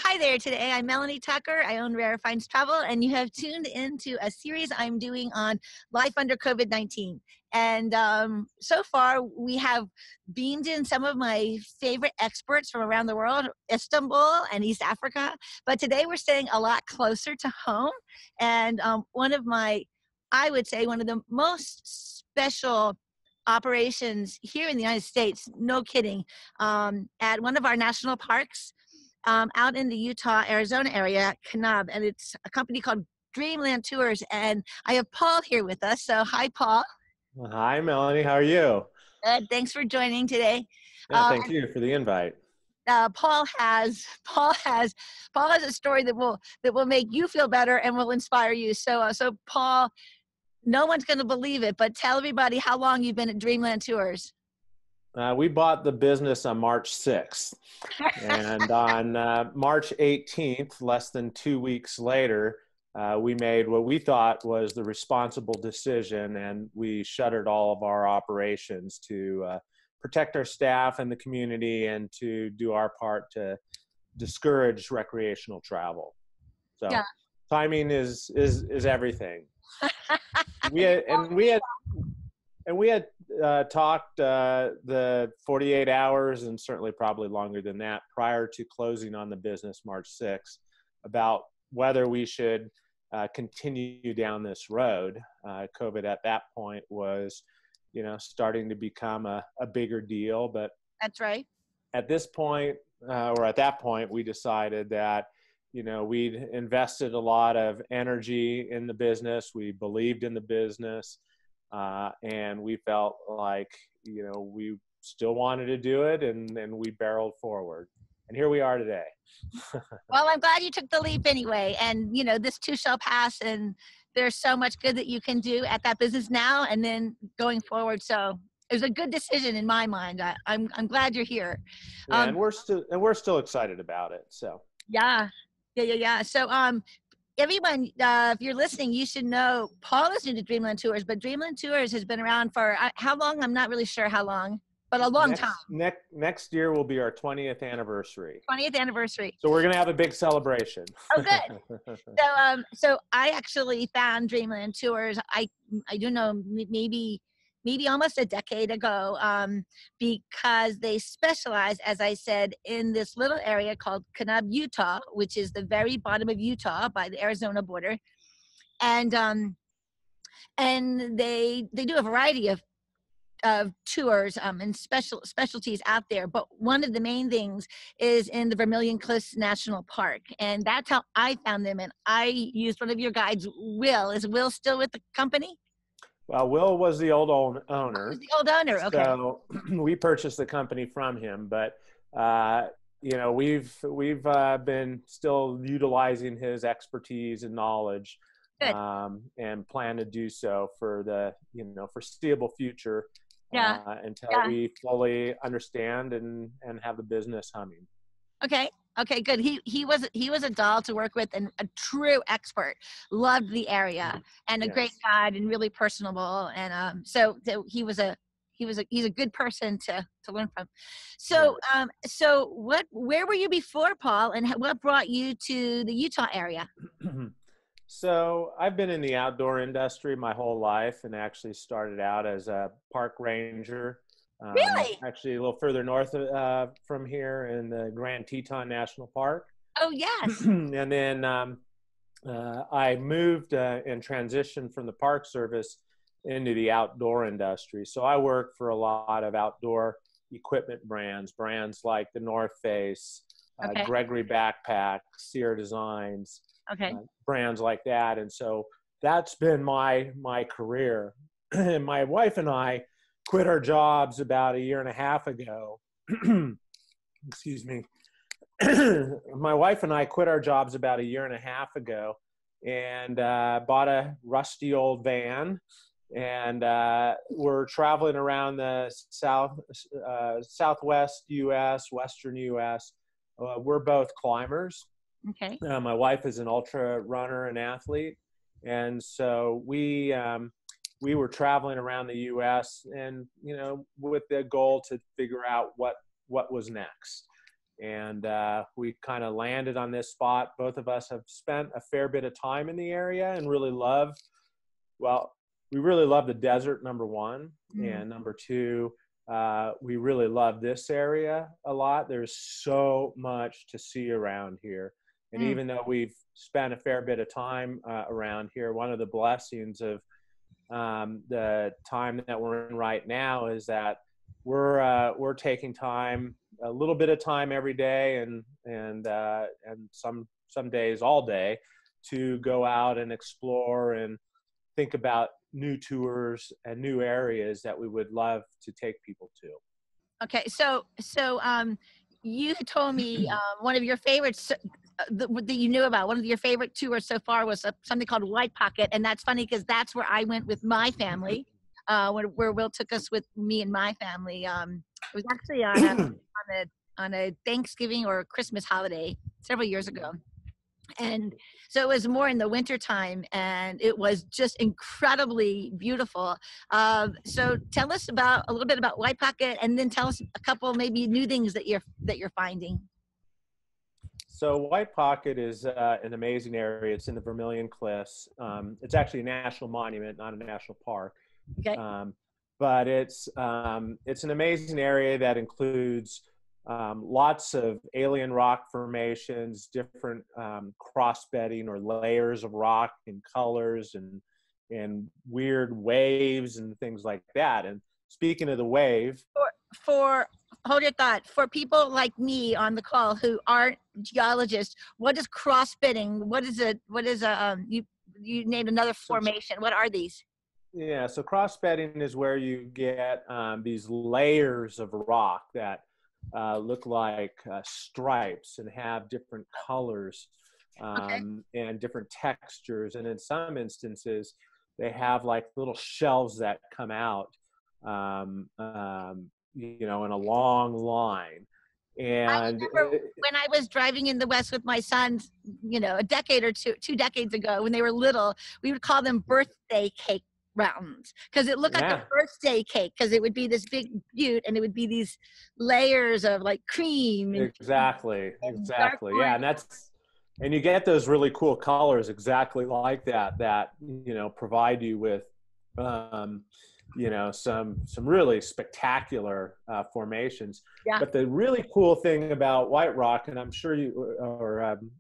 hi there today. I'm Melanie Tucker. I own Rare Finds Travel, and you have tuned into a series I'm doing on life under COVID-19. And so far, we have beamed in some of my favorite experts from around the world, Istanbul and East Africa. But today we're staying a lot closer to home. And I would say, one of the most special operations here in the United States, no kidding, at one of our national parks, out in the Utah, Arizona area, Kanab, and it's a company called Dreamland Tours, and I have Paul here with us. So hi, Paul. Hi, Melanie. How are you? Good. Thanks for joining today. Yeah, thank you for the invite. Paul has a story that will make you feel better and will inspire you. So Paul, no one's going to believe it, but tell everybody how long you've been at Dreamland Tours. We bought the business on March 6th, and on March 18th, less than 2 weeks later, we made what we thought was the responsible decision, and we shuttered all of our operations to protect our staff and the community and to do our part to discourage recreational travel. So yeah. Timing is everything. We had talked the 48 hours, and certainly probably longer than that, prior to closing on the business March 6th, about whether we should continue down this road. COVID at that point was, starting to become a bigger deal. But that's right. At this point, or at that point, we decided that, we'd invested a lot of energy in the business. We believed in the business. And we felt like, we still wanted to do it, and we barreled forward. And here we are today. Well, I'm glad you took the leap anyway. And, this too shall pass. And there's so much good that you can do at that business now and then going forward. So it was a good decision in my mind. I'm glad you're here. Yeah, and we're still excited about it. So yeah. So everyone, if you're listening, you should know Paul is new to Dreamland Tours, but Dreamland Tours has been around for how long? I'm not really sure how long, but a long time. Next year will be our 20th anniversary. 20th anniversry. So we're going to have a big celebration. Oh, good. So I actually found Dreamland Tours, I don't know, maybe almost a decade ago, because they specialize, as I said, in this little area called Kanab, Utah, which is the very bottom of Utah by the Arizona border. And they do a variety of tours and specialties out there. But one of the main things is in the Vermillion Cliffs National Park. And that's how I found them. And I used one of your guides, Will. Is Will still with the company? Well, Will was the old owner. The old owner, okay. So we purchased the company from him, but we've been still utilizing his expertise and knowledge, and plan to do so for the foreseeable future, until we fully understand and have the business humming. Okay, good. He was a doll to work with and a true expert. Loved the area and a great guide and really personable. And so he's a good person to learn from. So where were you before, Paul, and what brought you to the Utah area? So I've been in the outdoor industry my whole life, and actually started out as a park ranger. Really? Actually, a little further north from here in the Grand Teton National Park. Oh, yes. And then I moved and transitioned from the Park Service into the outdoor industry. So I work for a lot of outdoor equipment brands like the North Face, Gregory Backpack, Sierra Designs, brands like that. And so that's been my career. And my wife and I quit our jobs about a year and a half ago. Excuse me. My wife and I quit our jobs about a year and a half ago, and bought a rusty old van, and we're traveling around the southwest U.S., western U.S. We're both climbers. Okay. My wife is an ultra runner and athlete, and so we were traveling around the U.S. and with the goal to figure out what was next. And we kind of landed on this spot. Both of us have spent a fair bit of time in the area and really love, well, we really love the desert, number one. And number two, we really love this area a lot. There's so much to see around here. And even though we've spent a fair bit of time around here, one of the blessings of the time that we're in right now is that we're taking time, a little bit of time every day, and some days all day, to go out and explore and think about new tours and new areas that we would love to take people to. Okay, so you had told me one of your favorites that you knew about. One of your favorite tours so far was something called White Pocket, and that's funny because that's where I went with my family. Where Will took us with me and my family. It was actually on a Thanksgiving or Christmas holiday several years ago. And so it was more in the winter time, and it was just incredibly beautiful. So tell us a little bit about White Pocket, and then tell us a couple maybe new things that you're finding. So White Pocket is an amazing area. It's in the Vermillion Cliffs. It's actually a national monument, not a national park. Okay. But it's an amazing area that includes lots of alien rock formations, different crossbedding or layers of rock and colors, and weird waves and things like that. And speaking of the wave, for hold your thought, for people like me on the call who aren't geologists, what is crossbedding? What is you named another formation. What are these? Yeah, so crossbedding is where you get these layers of rock that look like stripes and have different colors and different textures. And in some instances, they have like little shelves that come out, in a long line. And I remember when I was driving in the West with my sons, a decade or two decades ago, when they were little, we would call them birthday cake mountains because it looked like a birthday cake, because it would be this big butte and it would be these layers of like cream and exactly yeah, and you get those really cool colors exactly like that provide you with some really spectacular formations. But the really cool thing about White Rock, and I'm sure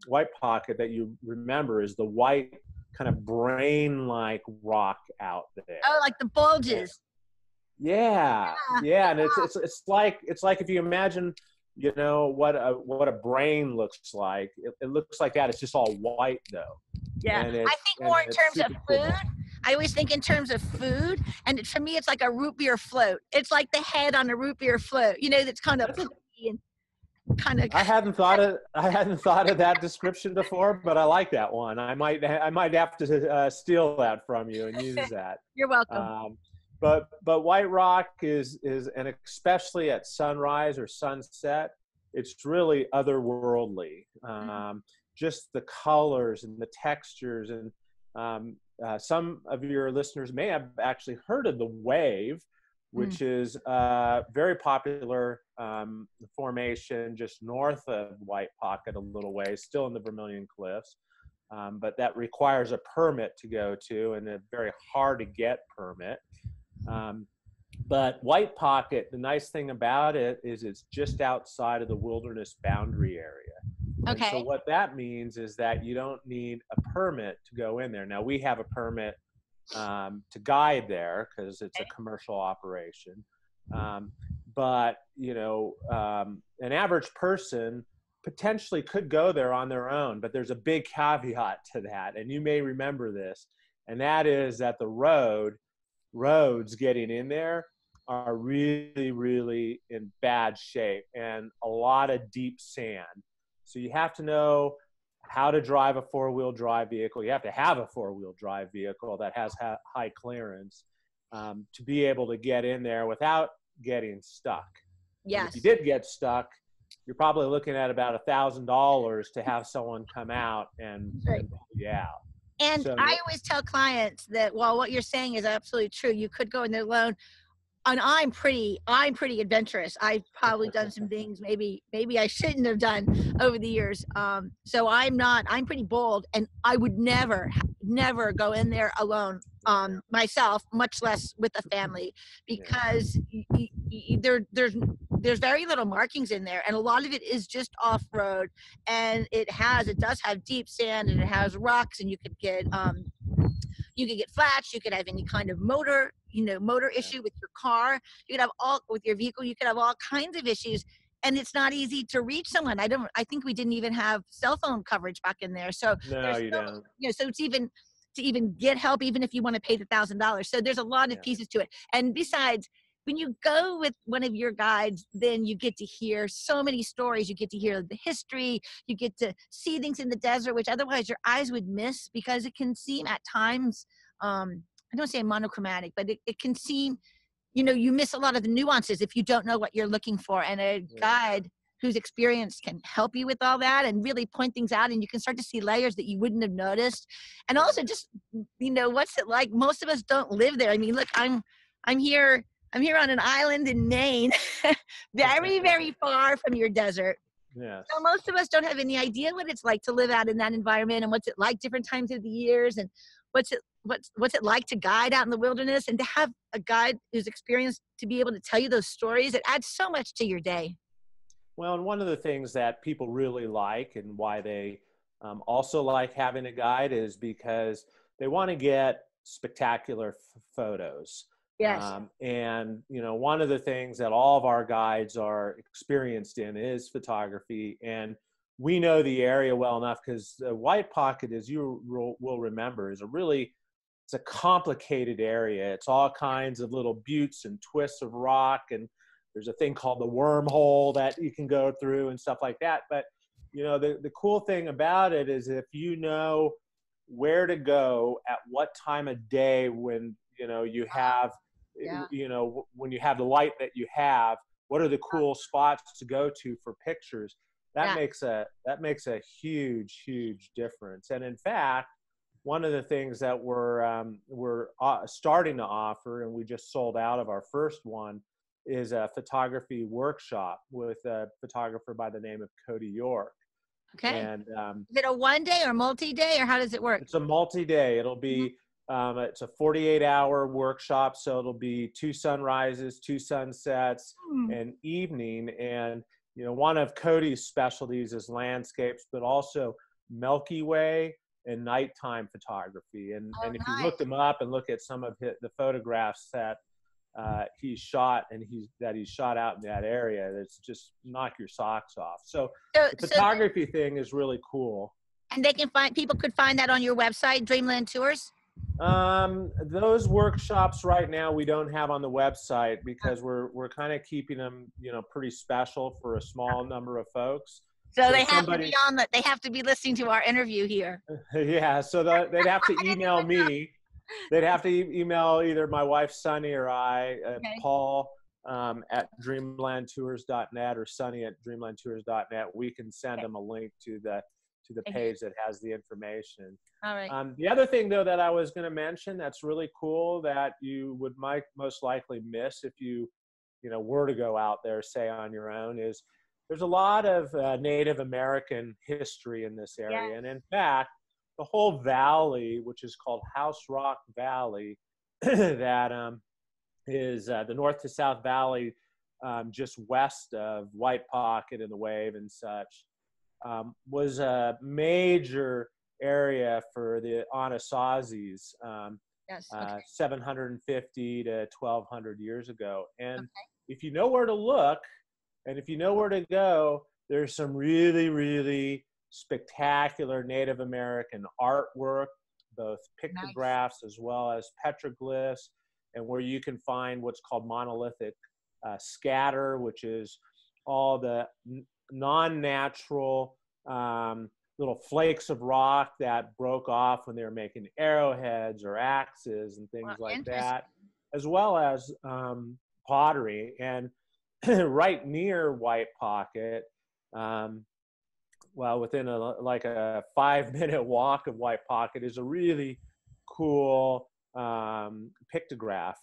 White Pocket that you remember, is the white kind of brain-like rock out there. Oh, like the bulges. Yeah. And it's like if you imagine, what a brain looks like. It looks like that. It's just all white though. Yeah, I think more in terms of food. I always think in terms of food, and for me, it's like a root beer float. It's like the head on a root beer float. That's kind of and kind of. I hadn't thought of that description before, but I like that one. I might have to steal that from you and use that. You're welcome. But White Rock is, and especially at sunrise or sunset, it's really otherworldly. Just the colors and the textures, and some of your listeners may have actually heard of the wave, which is a very popular formation just north of White Pocket a little ways, still in the Vermillion Cliffs, but that requires a permit to go to, and a very hard to get permit. But White Pocket, the nice thing about it is it's just outside of the wilderness boundary area. Okay. And so what that means is that you don't need a permit to go in there. Now, we have a permit to guide there because it's a commercial operation. But, an average person potentially could go there on their own, but there's a big caveat to that. And you may remember this, and that is that the roads getting in there are really, really in bad shape and a lot of deep sand. So you have to know how to drive a four-wheel drive vehicle. You have to have a four-wheel drive vehicle that has high clearance to be able to get in there without getting stuck. Yes. And if you did get stuck, you're probably looking at about $1,000 to have someone come out and pull you out. And so, I always tell clients that while what you're saying is absolutely true, you could go in there alone. I'm pretty adventurous. I've probably done some things maybe I shouldn't have done over the years. So I'm pretty bold, and I would never go in there alone, myself, much less with a family, Yeah. because there's very little markings in there, and a lot of it is just off road, and it does have deep sand, and it has rocks, and you could get flats, you could have any kind of motor Yeah. issue with your car, you could have all with your vehicle, you could have all kinds of issues, and it's not easy to reach someone. I think we didn't even have cell phone coverage back in there, so No, there's you so many, don't. so it's even to even get help, even if you want to pay the $1,000, so there's a lot of Yeah. pieces to it. And besides, when you go with one of your guides, then you get to hear so many stories, you get to hear the history, you get to see things in the desert which otherwise your eyes would miss, because it can seem at times, I don't say monochromatic, but it can seem, you miss a lot of the nuances if you don't know what you're looking for. And a Yeah. guide whose experience can help you with all that and really point things out, and you can start to see layers that you wouldn't have noticed. And Yeah. also just, what's it like? Most of us don't live there. I mean, look, I'm here, on an island in Maine, very far from your desert. Yes. So most of us don't have any idea what it's like to live out in that environment, and what's it like different times of the years, and what's it like to guide out in the wilderness, and to have a guide who's experienced to be able to tell you those stories. It adds so much to your day. Well, and one of the things that people really like, and why they also like having a guide, is because they want to get spectacular photos. Yes. And one of the things that all of our guides are experienced in is photography, and we know the area well enough, because White Pocket, as you will remember, it's a complicated area. It's all kinds of little buttes and twists of rock, and there's a thing called the wormhole that you can go through and stuff like that. But the cool thing about it is, if you know where to go at what time of day, when you have Yeah. when you have the light that you have, what are the cool spots to go to for pictures? That Yeah. makes a huge difference. And in fact, one of the things that we're starting to offer, and we just sold out of our first one, is a photography workshop with a photographer by the name of Cody York. Okay. And Is it a one day or multi-day, or how does it work? it's a multi-day. It'll be it's a 48-hour workshop, so it'll be 2 sunrises, 2 sunsets, Hmm. and evening. And one of Cody's specialties is landscapes, but also Milky Way and nighttime photography. And Oh, if you nice. look them up and look at some of the photographs that he shot out in that area, it's just knock your socks off. So So, the so, photography thing is really cool. and people could find that on your website, Dreamland Tours. Those workshops right now we don't have on the website, because we're kind of keeping them, pretty special for a small number of folks. So So they have to somebody, be they have to be listening to our interview here. yeah, so they'd have to email me. They'd have to email either my wife Sunny or I, Okay. Paul, at dreamlandtours.net, or Sunny at dreamlandtours.net. We can send them a link to the page that has the information. All right. The other thing, though, that I was going to mention that's really cool, that you would most likely miss if you were to go out there, say, on your own, is there's a lot of Native American history in this area. Yeah. And in fact, the whole valley, which is called House Rock Valley, that is the north to south valley, just west of White Pocket and the Wave and such, was a major area for the Anasazis, Yes. Okay. 750 to 1200 years ago. And Okay. if you know where to look, and if you know where to go, there's some really spectacular Native American artwork, both pictographs as well as petroglyphs, and where you can find what's called monolithic scatter, which is all the non-natural little flakes of rock that broke off when they were making arrowheads or axes and things like that, as well as pottery. And right near White Pocket, within a 5-minute walk of White Pocket, is a really cool pictograph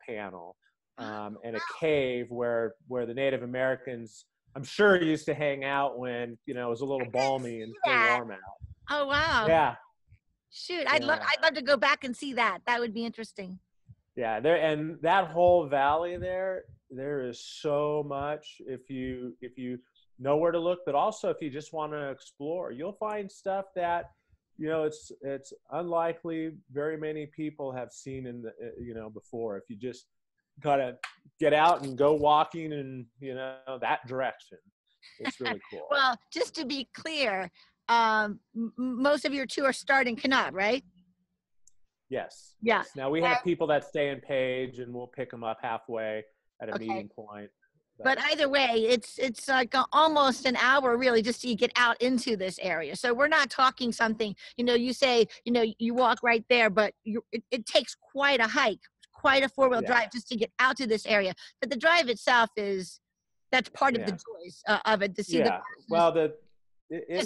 panel. and a cave where the Native Americans, I'm sure, used to hang out when, you know, it was a little balmy and still warm out. Oh, wow. Yeah. Shoot, I'd Yeah. love to go back and see that. That would be interesting. Yeah, there, and that whole valley there is so much if you know where to look, but also if you just want to explore, you'll find stuff that, you know, it's unlikely very many people have seen in the, you know, before. If you just gotta get out and go walking in, you know, that direction, it's really cool. Well, just to be clear, most of your tours start in Kanab, right? Yes. Yeah. Yes. Now we have people that stay in Page, and we'll pick them up halfway at a meeting point. But either way, it's like almost an hour really just to get out into this area. So we're not talking something, you know, you say, you know, you walk right there, but it takes quite a hike, quite a four-wheel drive just to get out to this area. But the drive itself that's part of the joys of it, to see the well,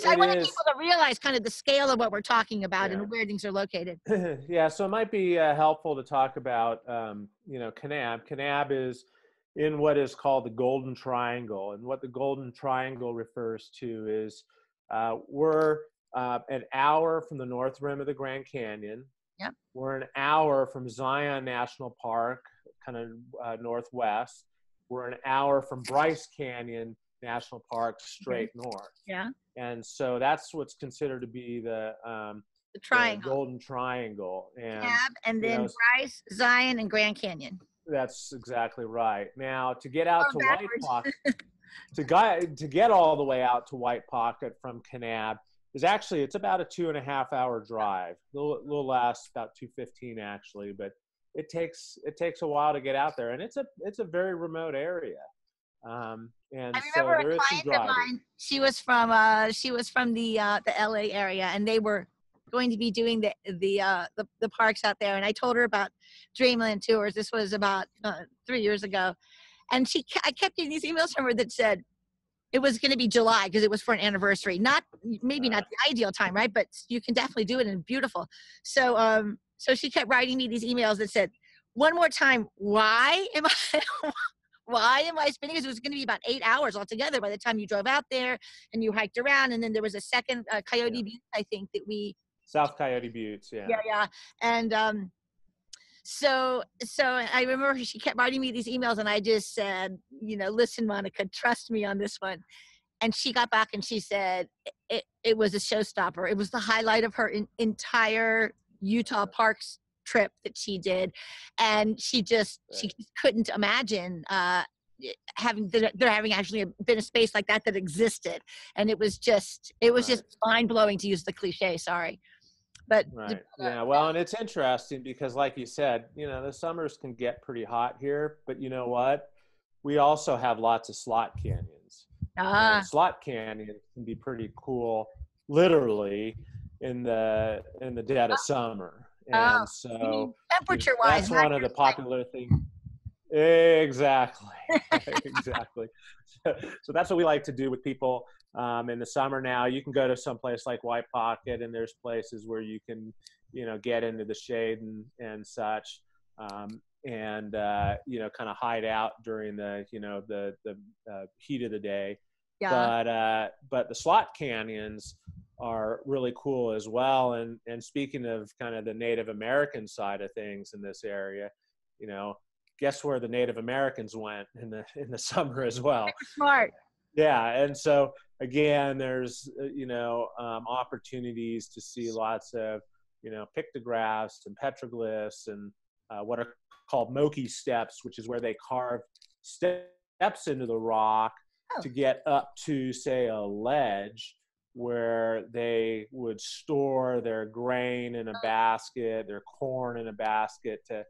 I want people to realize kind of the scale of what we're talking about and where things are located. Yeah, so it might be helpful to talk about, you know, Kanab. Kanab is in what is called the Golden Triangle. And what the Golden Triangle refers to is we're an hour from the north rim of the Grand Canyon. Yep. We're an hour from Zion National Park, kind of northwest. We're an hour from Bryce Canyon National Park, straight north. Yeah. And so that's what's considered to be the triangle, the Golden Triangle, and then Bryce, Zion, and Grand Canyon. That's exactly right. Now, to get out to White Pocket, to get all the way out to White Pocket from Kanab is actually, it's about a 2.5 hour drive. It'll last about 2:15 actually, but it takes a while to get out there, and it's a very remote area. And I remember a client of mine. She was from the LA area, and they were going to be doing the parks out there. And I told her about Dreamland Tours. This was about 3 years ago, and I kept getting these emails from her that said it was going to be July because it was for an anniversary. Maybe not the ideal time, right? But you can definitely do it, and beautiful. So so she kept writing me these emails that said, one more time, why am I spending? Because it was going to be about 8 hours altogether by the time you drove out there and you hiked around. And then there was a second Coyote Butte, I think, that South Coyote Buttes, yeah. And so I remember she kept writing me these emails, and I just said, you know, listen, Monica, trust me on this one. And she got back and she said it was a showstopper. It was the highlight of her entire Utah parks trip that she did, and she couldn't imagine there having actually been a space like that existed. And it was just mind-blowing, to use the cliche, sorry. But yeah, well, and it's interesting because, like you said, you know, the summers can get pretty hot here, but you know what, we also have lots of slot canyons. Slot canyons can be pretty cool, literally, in the dead of summer. And so temperature wise, that's one of the popular things. Exactly. Exactly. So that's what we like to do with people in the summer. Now you can go to some place like White Pocket, and there's places where you can, you know, get into the shade and such, and you know, kind of hide out during the, you know, the heat of the day. But the slot canyons are really cool as well. And speaking of kind of the Native American side of things in this area, you know, guess where the Native Americans went in the summer as well? Smart. Yeah, and so again, there's you know, opportunities to see lots of, you know, pictographs and petroglyphs and what are called Moki steps, which is where they carve steps into the rock to get up to, say, a ledge where they would store their grain in a basket, their corn in a basket, to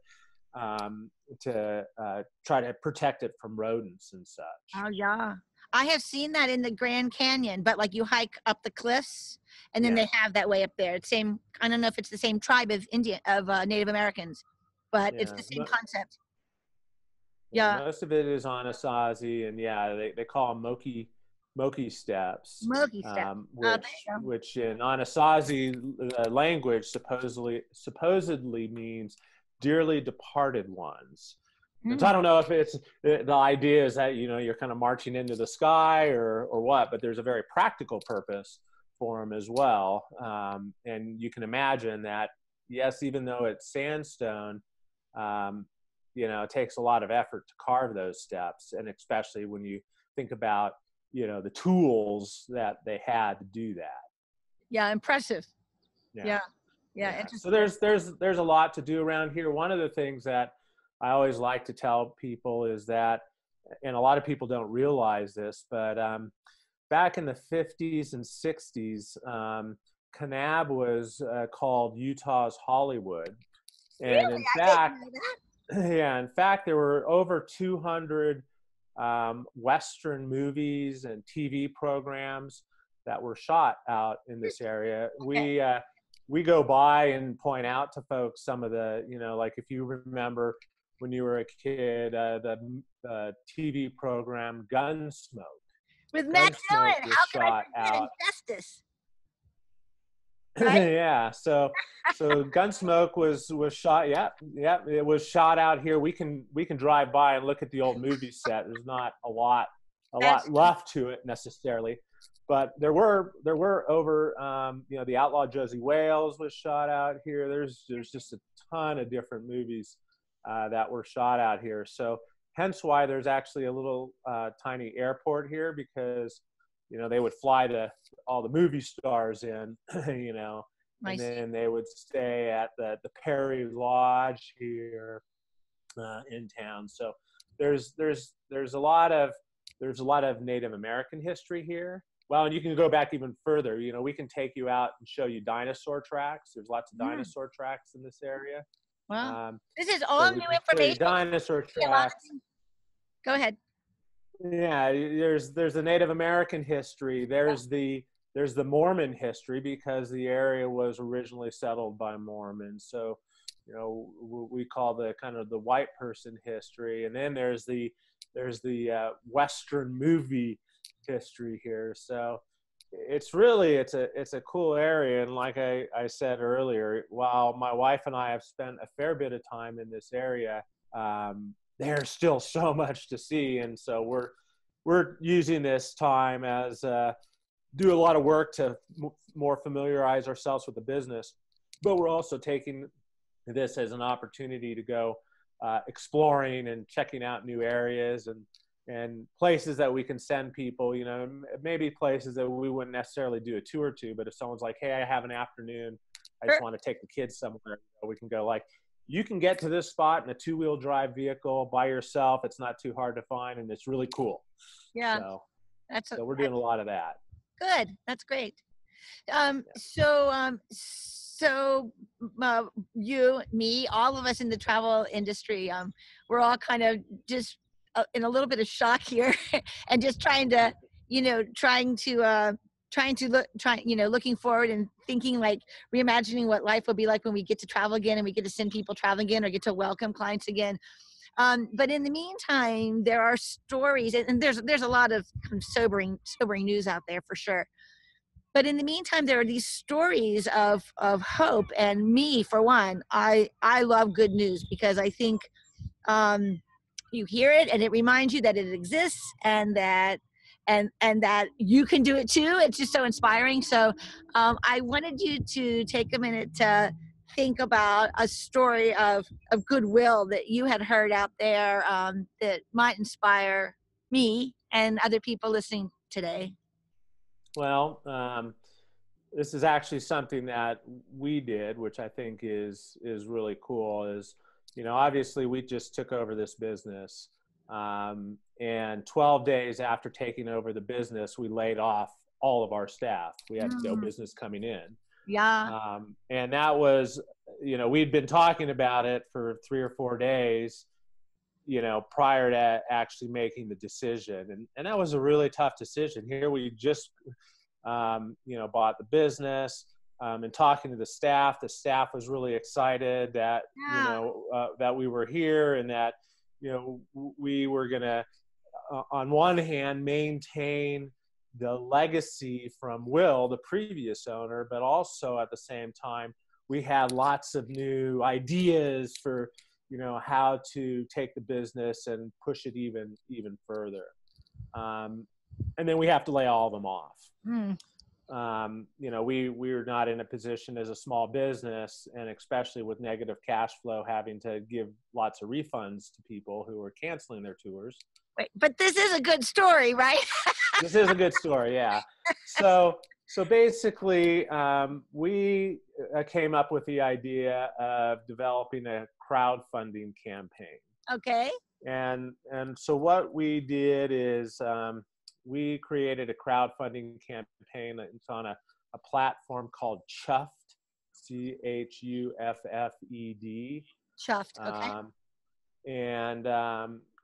try to protect it from rodents and such. Oh yeah, I have seen that in the Grand Canyon, but like you hike up the cliffs, and then they have that way up there. It's same. I don't know if it's the same tribe of Native Americans, but it's the same concept. Yeah, most of it is Anasazi, and they call them Moki steps. Moki steps. Which in Anasazi language supposedly means dearly departed ones. And so I don't know if it's the idea is that, you know, you're kind of marching into the sky or what, but there's a very practical purpose for them as well. And you can imagine that, yes, even though it's sandstone, you know, it takes a lot of effort to carve those steps. And especially when you think about, you know, the tools that they had to do that. Yeah, impressive. Yeah. Yeah. So there's a lot to do around here. One of the things that I always like to tell people is that, and a lot of people don't realize this, but back in the 50s and 60s, Kanab was called Utah's Hollywood. And really? in I fact, didn't know that. yeah, in fact, there were over 200 Western movies and TV programs that were shot out in this area. Okay. We go by and point out to folks some of the, you know, like if you remember when you were a kid, the TV program Gunsmoke. With Matt Gunsmoke Dillon, was how can I shot forget out. Injustice? Right? Yeah, so Gunsmoke was shot. Yeah, it was shot out here. We can drive by and look at the old movie set. There's not a lot left to it necessarily, but there were over you know, the Outlaw Josie Wales was shot out here. There's just a ton of different movies that were shot out here. So hence why there's actually a little tiny airport here, because, you know, they would fly all the movie stars in, you know, and then they would stay at the Perry Lodge here in town. So there's a lot of Native American history here. Well, and you can go back even further. You know, we can take you out and show you dinosaur tracks. There's lots of dinosaur tracks in this area. Wow. This is all new information. Dinosaur tracks. Go ahead. Yeah, there's the Native American history. There's the Mormon history, because the area was originally settled by Mormons. So, you know, we call the kind of the white person history, and then there's the Western movie history here. So it's a cool area. And like I said earlier, while my wife and I have spent a fair bit of time in this area, there's still so much to see. And so we're using this time as do a lot of work to more familiarize ourselves with the business, but we're also taking this as an opportunity to go exploring and checking out new areas and places that we can send people, you know, maybe places that we wouldn't necessarily do a tour to, but if someone's like, hey, I have an afternoon, I just want to take the kids somewhere, we can go, like, you can get to this spot in a 2-wheel drive vehicle by yourself. It's not too hard to find, and it's really cool. Yeah. So we're doing a lot of that. Good. That's great. You, me, all of us in the travel industry, we're all kind of just in a little bit of shock here and just looking forward and thinking, like, reimagining what life will be like when we get to travel again and we get to send people traveling again or get to welcome clients again. But in the meantime, there are stories, and there's a lot of sobering news out there for sure. But in the meantime, there are these stories of hope. And me, for one, I love good news, because I think you hear it and it reminds you that it exists and that you can do it too. It's just so inspiring. So I wanted you to take a minute to think about a story of goodwill that you had heard out there that might inspire me and other people listening today. Well, this is actually something that we did, which I think is really cool. Is, you know, obviously we just took over this business, and 12 days after taking over the business, we laid off all of our staff. We had no business coming in. Yeah. And that was, you know, we'd been talking about it for 3 or 4 days, you know, prior to actually making the decision. And that was a really tough decision. Here we just, you know, bought the business, and talking to the staff was really excited that, you know, that we were here, and that, you know, we were going to, on one hand, maintain the legacy from Will, the previous owner, but also at the same time, we had lots of new ideas for, how to take the business and push it even further. And then we have to lay all of them off. Mm. We're not in a position as a small business, and especially with negative cash flow, having to give lots of refunds to people who are canceling their tours. Wait, but this is a good story, right? This is a good story, yeah. So basically, we came up with the idea of developing a crowdfunding campaign. Okay. And so what we did is we created a crowdfunding campaign. It's on a platform called Chuffed, Chuffed. Chuffed, okay. And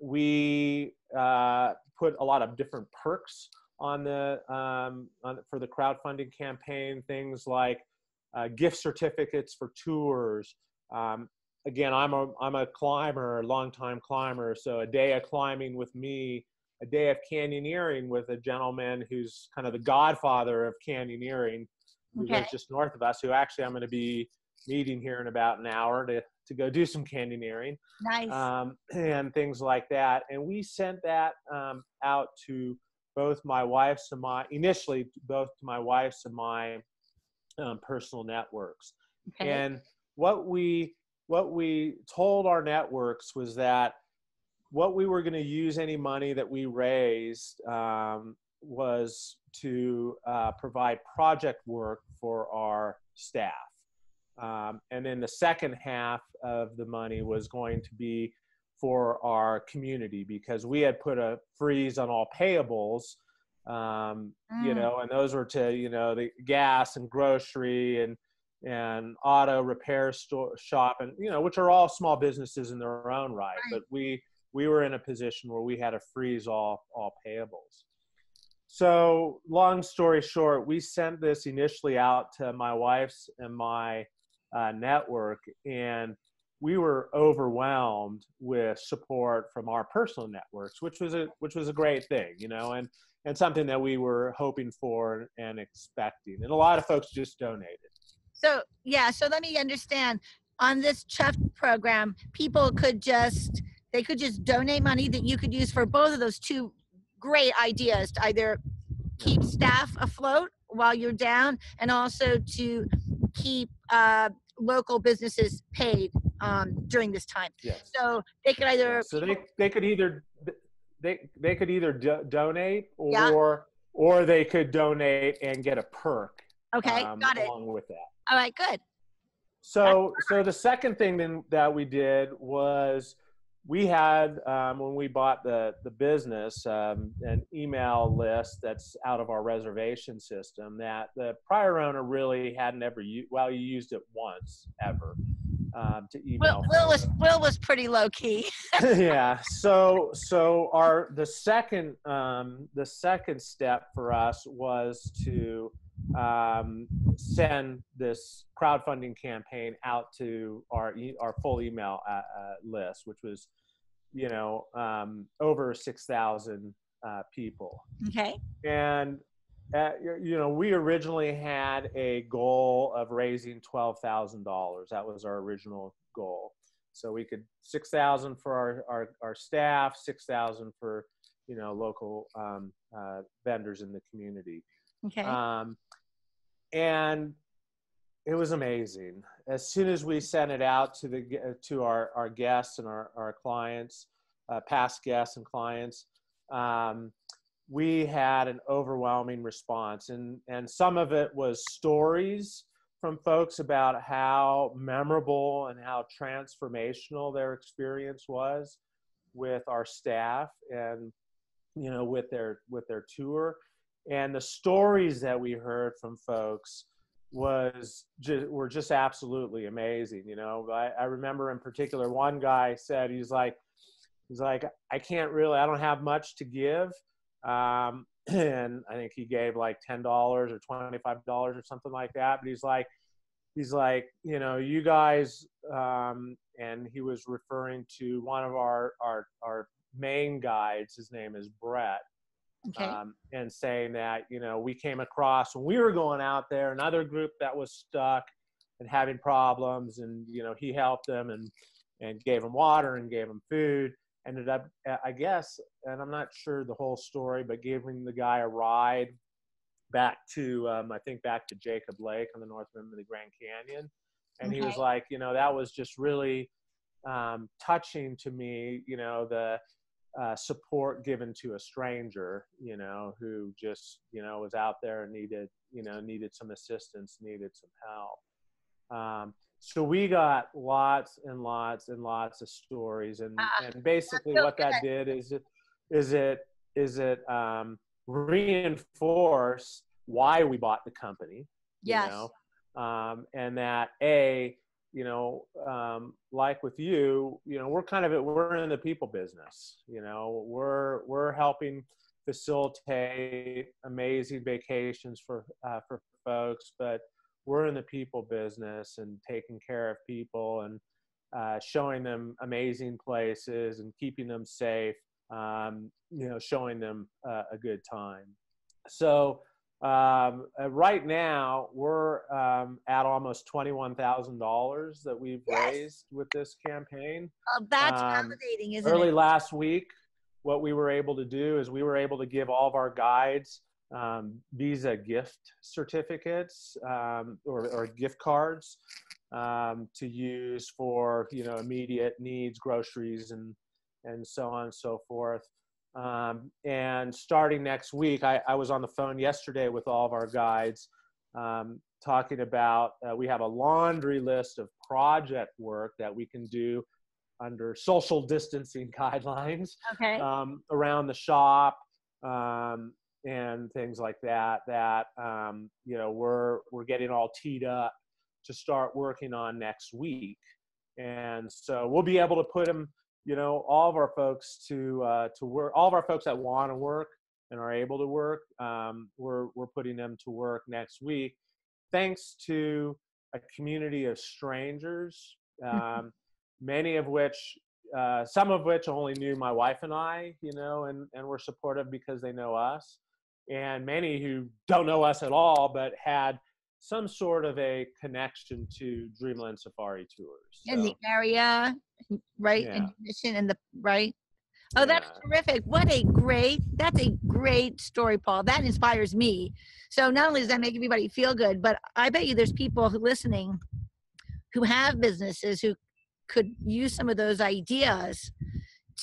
we put a lot of different perks on for the crowdfunding campaign, things like gift certificates for tours. Again, I'm a climber, a longtime climber, so a day of climbing with me, a day of canyoneering with a gentleman who's kind of the godfather of canyoneering, who lives just north of us, who actually I'm going to be meeting here in about an hour to go do some canyoneering. Nice. And things like that. And we sent that out to both my wife's and initially both to my wife's and my personal networks. Okay. And what we told our networks was that what we were going to use any money that we raised was to provide project work for our staff. And then the second half of the money was going to be for our community, because we had put a freeze on all payables, and those were to, the gas and grocery and auto repair shop, and, which are all small businesses in their own right. But we were in a position where we had to freeze all payables. So long story short, we sent this initially out to my wife's and my network, and we were overwhelmed with support from our personal networks, which was a great thing, and something that we were hoping for and expecting. And a lot of folks just donated. So let me understand. On this Chuff program, people could just donate money that you could use for both of those two great ideas, to either keep staff afloat while you're down, and also to keep local businesses paid during this time. Yes. So they could either they could either donate or they could donate and get a perk. Okay, got it. Along with that. All right, good. So the second thing then that we did was we had, when we bought the business, an email list that's out of our reservation system that the prior owner really hadn't ever used. Well, you used it once ever to email. Will was pretty low key. Yeah. So the second step for us was to send this crowdfunding campaign out to our full email list, which was, over 6,000 people. Okay. And we originally had a goal of raising $12,000. That was our original goal. So we could 6,000 for our staff, 6,000 for local vendors in the community. Okay. And it was amazing. As soon as we sent it out to our guests and our clients, past guests and clients, we had an overwhelming response. And some of it was stories from folks about how memorable and how transformational their experience was with our staff and, with their tour. And the stories that we heard from folks were just absolutely amazing. I remember in particular, one guy said, he's like, I don't have much to give. And I think he gave like $10 or $25 or something like that. But he's like, you guys, and he was referring to one of our main guides. His name is Brett. Okay. And saying that, we came across when we were going out there, another group that was stuck and having problems, and, he helped them. And and gave them water and gave them food. Ended up, I guess, and I'm not sure the whole story, but giving the guy a ride back to, I think back to Jacob Lake on the north rim of the Grand Canyon. And he was like, that was just really touching to me, the support given to a stranger, who just, was out there and needed some assistance, needed some help. So we got lots and lots and lots of stories, and basically what that did is it reinforced why we bought the company. Yes. And that like with you, we're in the people business. We're helping facilitate amazing vacations for folks, but we're in the people business and taking care of people and showing them amazing places and keeping them safe, showing them a good time. So right now we're at almost $21,000 that we've raised with this campaign. That's validating, isn't it? Early last week, what we were able to do is we were able to give all of our guides Visa gift certificates or gift cards to use for immediate needs, groceries, and so on and so forth. And starting next week, I was on the phone yesterday with all of our guides talking about we have a laundry list of project work that we can do under social distancing guidelines around the shop. And things like that we're getting all teed up to start working on next week. And so we'll be able to put them, all of our folks to work, all of our folks that want to work and are able to work, we're putting them to work next week, thanks to a community of strangers, many of which, some of which only knew my wife and I, and were supportive because they know us. And many who don't know us at all, but had some sort of a connection to Dreamland Safari Tours. In the area, right? Yeah. And mission and Oh, that's terrific. That's a great story, Paul. That inspires me. So not only does that make everybody feel good, but I bet you there's people listening who have businesses who could use some of those ideas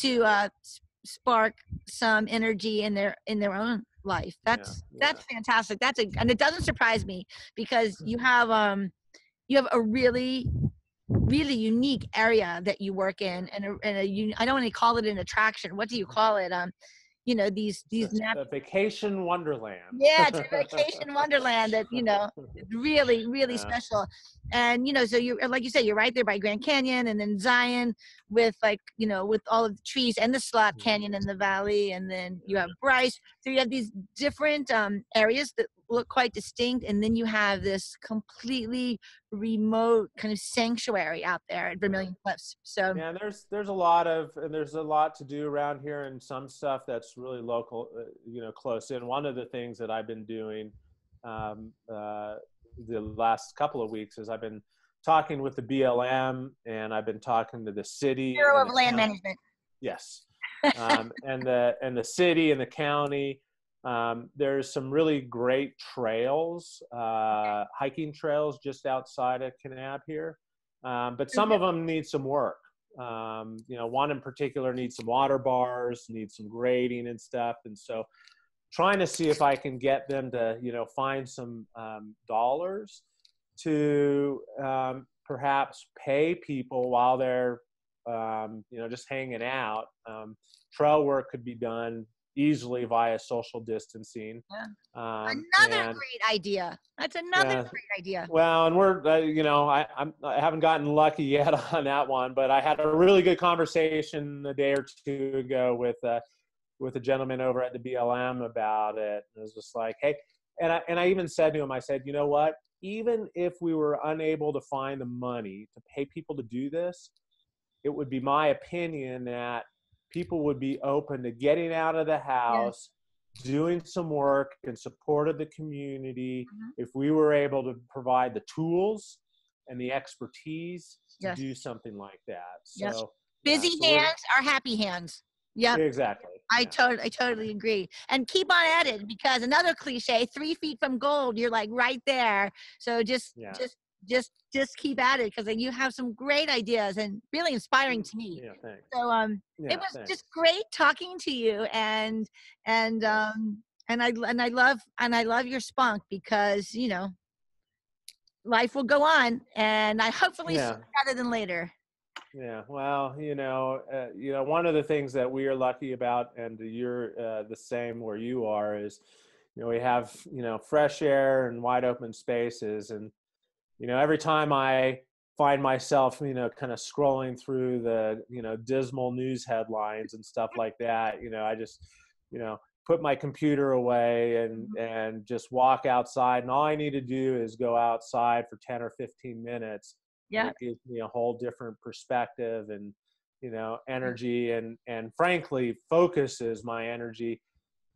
to spark some energy in their own life. That's fantastic. And it doesn't surprise me because you have a really unique area that you work in, and I don't want to call it an attraction. What do you call it? These a vacation wonderland. Yeah, it's a vacation wonderland that really, really special. And so you, like you said, you're right there by Grand Canyon, and then Zion with with all of the trees, and the Slot Canyon in the valley, and then you have Bryce. So you have these different areas that look quite distinct, and then you have this completely remote kind of sanctuary out there at Vermillion Cliffs. So yeah, there's a lot to do around here, and some stuff that's really local, close in. One of the things that I've been doing the last couple of weeks is I've been talking with the BLM, and I've been talking to the city, Bureau of Land Management. Yes, and the city and the county. There's some really great trails, hiking trails just outside of Kanab here, but some of them need some work. One in particular needs some water bars, needs some grading and stuff, and so trying to see if I can get them to find some dollars to perhaps pay people while they're just hanging out. Trail work could be done easily via social distancing. Another great idea. That's another great idea. Well, and we're, I haven't gotten lucky yet on that one, but I had a really good conversation a day or two ago with a gentleman over at the BLM about it. It was just like, hey, and I even said to him, I said, you know what? Even if we were unable to find the money to pay people to do this, it would be my opinion that people would be open to getting out of the house, doing some work in support of the community. If we were able to provide the tools and the expertise to Yes. do something like that. Yes. So Busy hands are happy hands. Yep. exactly. I totally agree. And keep on at it, because another cliche, 3 feet from gold, you're like right there. So just keep at it, because you have some great ideas and really inspiring to me. Yeah, thanks. So it was just great talking to you, and I love your spunk, because life will go on, and I hopefully sooner rather than later. Yeah, well, one of the things that we are lucky about, and you're the same where you are, is, we have, fresh air and wide open spaces. And, every time I find myself, kind of scrolling through the, dismal news headlines and stuff like that, I just, put my computer away and just walk outside. And all I need to do is go outside for 10 or 15 minutes. Yeah. It gives me a whole different perspective and, energy, and frankly focuses my energy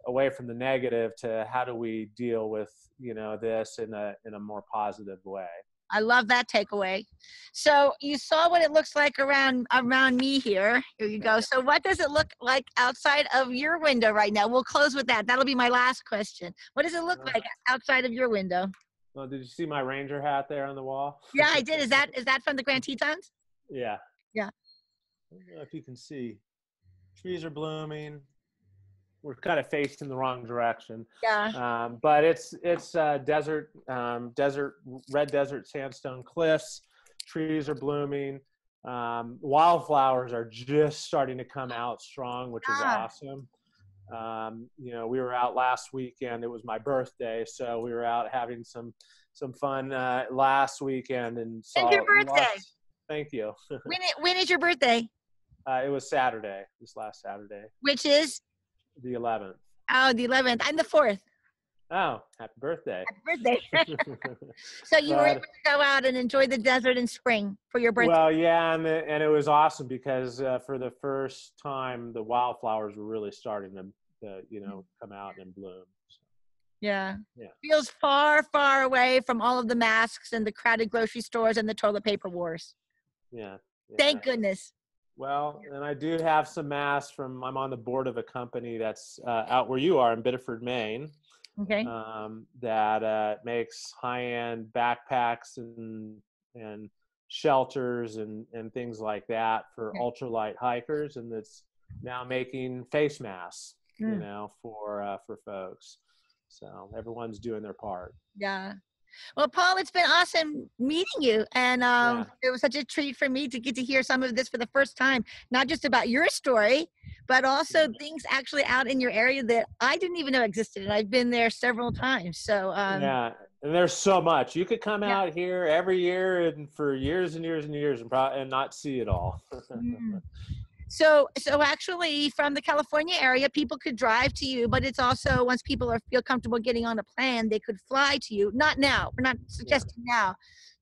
away from the negative to how do we deal with, this in a more positive way. I love that takeaway. So you saw what it looks like around me here. Here you go. So what does it look like outside of your window right now? We'll close with that. That'll be my last question. What does it look like outside of your window? Well, did you see my ranger hat there on the wall? Yeah, I did. Is that from the Grand Tetons? Yeah. Yeah. I don't know if you can see. Trees are blooming. We're kind of facing the wrong direction. Yeah. But it's desert, red desert sandstone cliffs. Trees are blooming. Wildflowers are just starting to come out strong, which is awesome. We were out last weekend. It was my birthday, so we were out having some fun last weekend, and saw. When's your birthday? Thank you. When is your birthday? It was Saturday. This last Saturday. Which is? The 11th. Oh, the 11th. I'm the 4th. Oh, happy birthday. Happy birthday. So you were able to go out and enjoy the desert in spring for your birthday. Well, yeah, and it was awesome because for the first time, the wildflowers were really starting to come out and bloom. So, yeah. Feels far, far away from all of the masks and the crowded grocery stores and the toilet paper wars. Yeah. Thank goodness. Well, and I do have some masks I'm on the board of a company that's out where you are in Biddeford, Maine. Okay. That makes high-end backpacks and shelters and things like that for ultralight hikers, and it's now making face masks, for folks. So everyone's doing their part. Yeah. Well, Paul, it's been awesome meeting you, and it was such a treat for me to get to hear some of this for the first time, not just about your story, but also things actually out in your area that I didn't even know existed, and I've been there several times. So and there's so much. You could come out here every year and for years and years and years and not see it all. So actually from the California area, people could drive to you, but it's also, once people feel comfortable getting on a plane, they could fly to you. Not now, we're not suggesting now,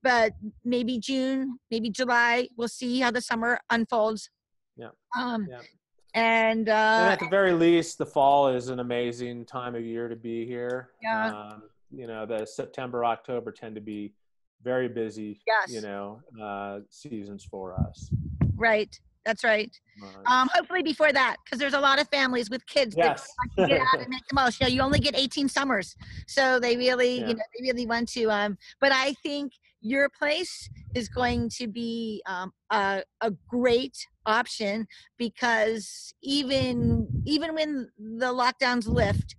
but maybe June, maybe July. We'll see how the summer unfolds. And at the very least, the fall is an amazing time of year to be here. The September, October tend to be very busy, seasons for us. Right. That's right. Hopefully before that, because there's a lot of families with kids that want to get out and make the most. You only get 18 summers, so they really, they really want to. But I think your place is going to be a great option, because even when the lockdowns lift,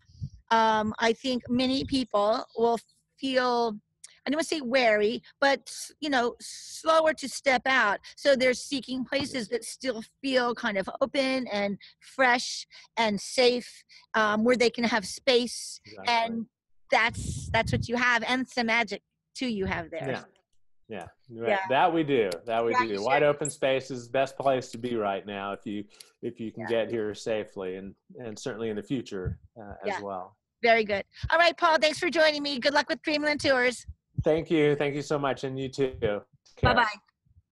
I think many people will feel, I don't want to say wary, but, slower to step out. So they're seeking places that still feel kind of open and fresh and safe, where they can have space. Exactly. And that's what you have. And some magic too you have there. Yeah. That we do. Wide open space is the best place to be right now if you can get here safely, and certainly in the future as well. Very good. All right, Paul, thanks for joining me. Good luck with Dreamland Tours. Thank you so much, and you too. Bye-bye.